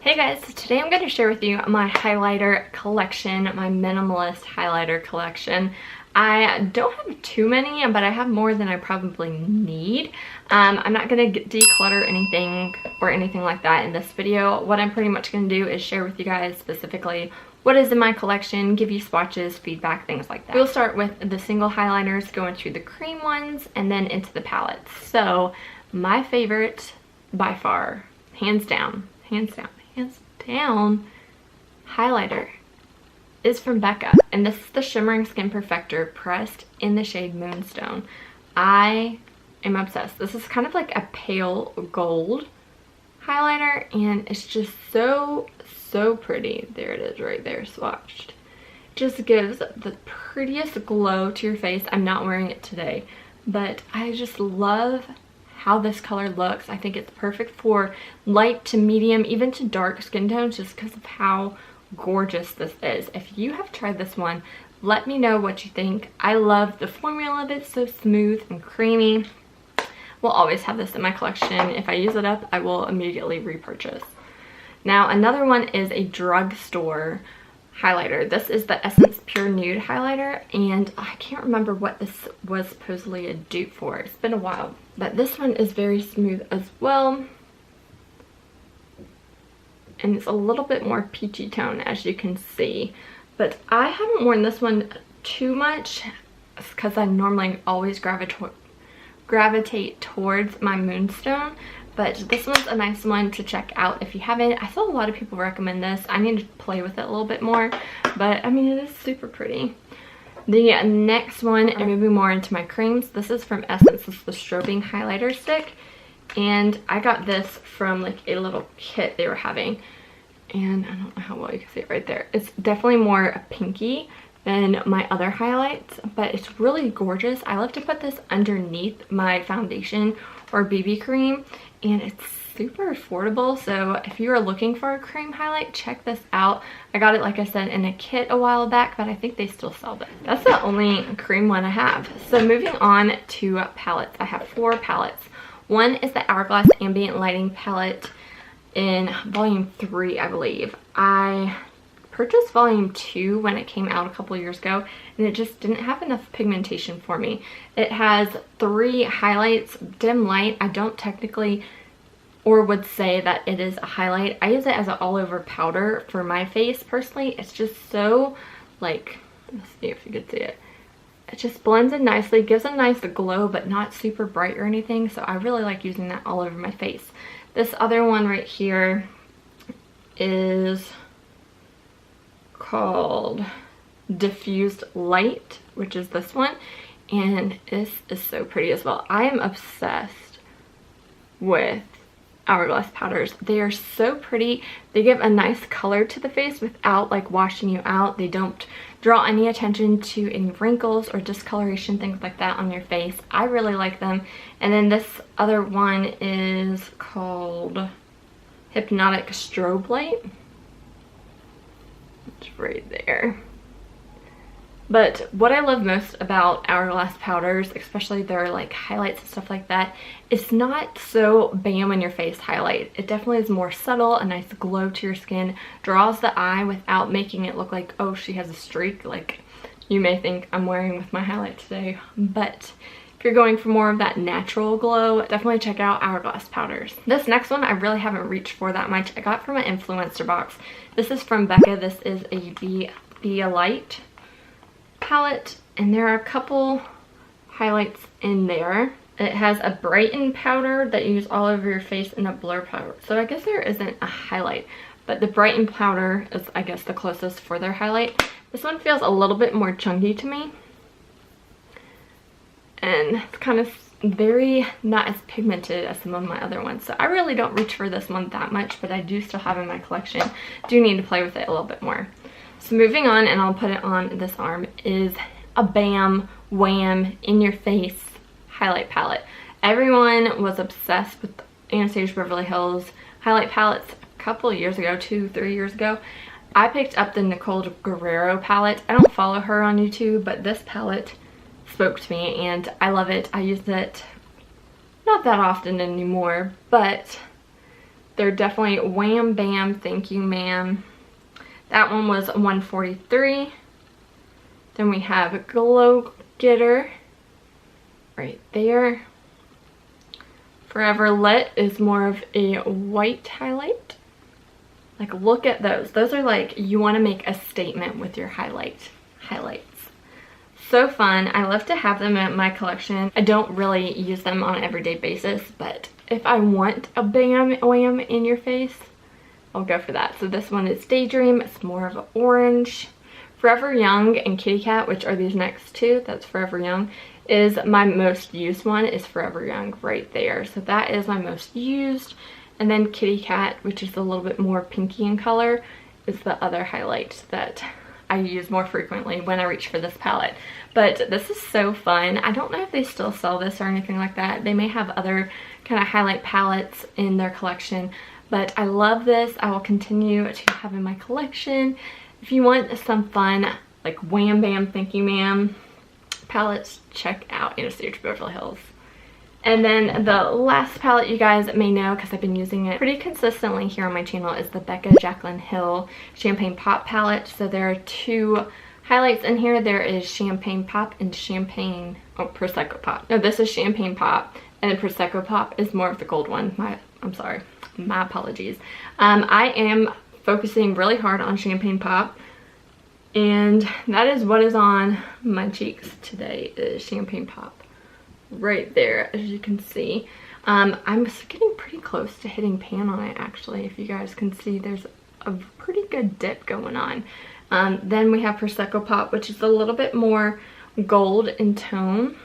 Hey guys, so today I'm going to share with you my highlighter collection, my minimalist highlighter collection. I don't have too many, but I have more than I probably need. I'm not going to declutter anything like that in this video. What I'm pretty much going to do is share with you guys specifically what is in my collection, give you swatches, feedback, things like that. We'll start with the single highlighters, going through the cream ones, and then into the palettes. So my favorite by far, hands down, highlighter is from Becca, and this is the Shimmering Skin Perfector pressed in the shade Moonstone. I am obsessed. This is kind of like a pale gold highlighter, and it's just so pretty. There it is right there, swatched. Just gives the prettiest glow to your face. I'm not wearing it today, but I just love how this color looks. I think it's perfect for light to medium, even to dark skin tones, just because of how gorgeous this is. If you have tried this one, let me know what you think. I love the formula of it. It's so smooth and creamy. We'll always have this in my collection. If I use it up, I will immediately repurchase. Now another one is a Drugstore highlighter. This is the Essence Pure Nude highlighter, and I can't remember what this was supposedly a dupe for. It's been a while, but this one is very smooth as well, and it's a little bit more peachy tone, as you can see. But I haven't worn this one too much because I normally always gravitate towards my Moonstone. But this one's a nice one to check out if you haven't. I saw a lot of people recommend this. I need to play with it a little bit more, but I mean, it is super pretty. The next one, I'm moving more into my creams. This is from Essence. This is the Strobing highlighter stick, and I got this from like a little kit they were having, and I don't know how well you can see it right there. It's definitely more pinky than my other highlights, but it's really gorgeous. I love to put this underneath my foundation or BB cream, and it's super affordable. So if you are looking for a cream highlight, check this out. I got it, like I said, in a kit a while back, but I think they still sell them. That's the only cream one I have. So moving on to palettes, I have 4 palettes. One is the Hourglass Ambient Lighting palette in volume 3, I believe. I purchased volume 2 when it came out a couple years ago, and it just didn't have enough pigmentation for me. It has 3 highlights, dim light. I don't technically or would say that it is a highlight. I use it as an all-over powder for my face personally. It's just so, like, let's see if you can see it. It just blends in nicely, gives a nice glow, but not super bright or anything, so I really like using that all over my face. This other one right here is called Diffused Light, which is this one, and this is so pretty as well. I am obsessed with Hourglass powders. They are so pretty. They give a nice color to the face without like washing you out. They don't draw any attention to any wrinkles or discoloration, things like that on your face. I really like them. And then this other one is called Hypnotic Strobe Light. It's right there. But what I love most about Hourglass powders, especially their like highlights and stuff like that, it's not so bam in your face highlight. It definitely is more subtle, a nice glow to your skin, draws the eye without making it look like, oh, she has a streak, like you may think I'm wearing with my highlight today. But if you're going for more of that natural glow, definitely check out Hourglass powders. This next one I really haven't reached for that much. I got from an influencer box. This is from Becca. This is a Be a Light palette, and there are a couple highlights in there. It has a brighten powder that you use all over your face and a blur powder. So I guess there isn't a highlight, but the brighten powder is, I guess, the closest for their highlight. This one feels a little bit more chunky to me, and it's kind of very not as pigmented as some of my other ones. So I really don't reach for this one that much, but I do still have it in my collection. Do need to play with it a little bit more. So moving on, and I'll put it on this arm, is a Bam Wham in your face highlight palette. Everyone was obsessed with Anastasia Beverly Hills highlight palettes a couple of years ago, 2-3 years ago. I picked up the Nicole Guerrero palette. I don't follow her on YouTube, but this palette spoke to me and I love it. I use it not that often anymore, but They're definitely Wham Bam Thank You Ma'am. That one was $143. Then we have Glow Getter right there. Forever Lit is more of a white highlight. Like, look at those. Those are like, you want to make a statement with your highlights. So fun. I love to have them in my collection. I don't really use them on an everyday basis, but if I want a bam wham in your face, I'll go for that. So this one is Daydream. It's more of an orange. Forever Young and Kitty Cat, which are these next two, that's Forever Young, is my most used one, is Forever Young right there. So that is my most used. And then Kitty Cat, which is a little bit more pinky in color, is the other highlight that I use more frequently when I reach for this palette. But this is so fun. I don't know if they still sell this or anything like that. They may have other kind of highlight palettes in their collection, but I love this. I will continue to have in my collection. If you want some fun, like Wham Bam Thank You Ma'am palettes, check out Anastasia Beverly Hills. And then the last palette you guys may know, because I've been using it pretty consistently here on my channel, is the Becca Jaclyn Hill Champagne Pop palette. So there are two highlights in here. There is Champagne Pop and Champagne, oh, Prosecco Pop. No, this is Champagne Pop, and then Prosecco Pop is more of the gold one. I'm sorry, my apologies. I am focusing really hard on Champagne Pop, and that is what is on my cheeks today, is Champagne Pop. Right there, as you can see. I'm getting pretty close to hitting pan on it, actually. If you guys can see, there's a pretty good dip going on. Then we have Prosecco Pop, which is a little bit more gold in tone,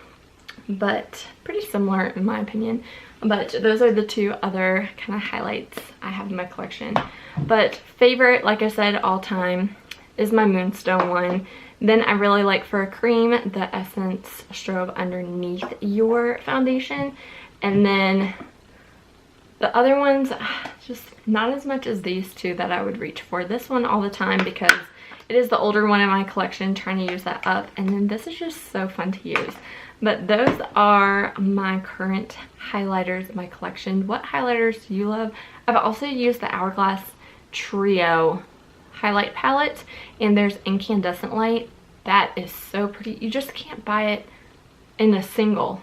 but pretty similar in my opinion. But those are the two other kind of highlights I have in my collection. But favorite, like I said, all time is my Moonstone one. Then I really like, for a cream, the Essence Strobe underneath your foundation. And then the other ones, just not as much as these two that I would reach for. This one all the time because it is the older one in my collection, trying to use that up. And then this is just so fun to use. But those are my current highlighters in my collection. What highlighters do you love? I've also used the Hourglass Trio highlight palette, and there's Incandescent Light. That is so pretty. You just can't buy it in a single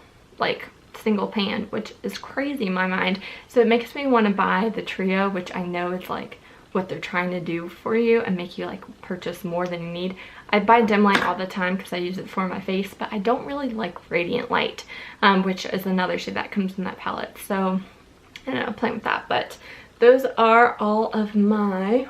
pan, which is crazy in my mind. So it makes me want to buy the Trio, which I know is like what they're trying to do for you and make you like purchase more than you need. I buy dim light all the time because I use it for my face, but I don't really like Radiant Light, which is another shade that comes in that palette. So I don't know, playing with that. But those are all of my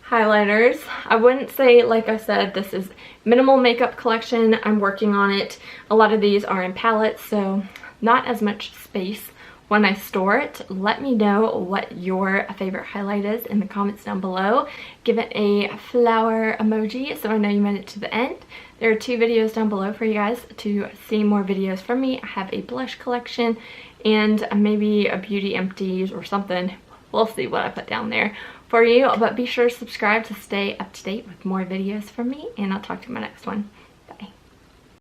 highlighters. I wouldn't say, like I said, this is minimal makeup collection. I'm working on it. A lot of these are in palettes, so not as much space when I store it. Let me know what your favorite highlight is in the comments down below. Give it a flower emoji so I know you made it to the end. There are 2 videos down below for you guys to see more videos from me. I have a blush collection and maybe a beauty empties or something. We'll see what I put down there for you, but be sure to subscribe to stay up to date with more videos from me, and I'll talk to you in my next one.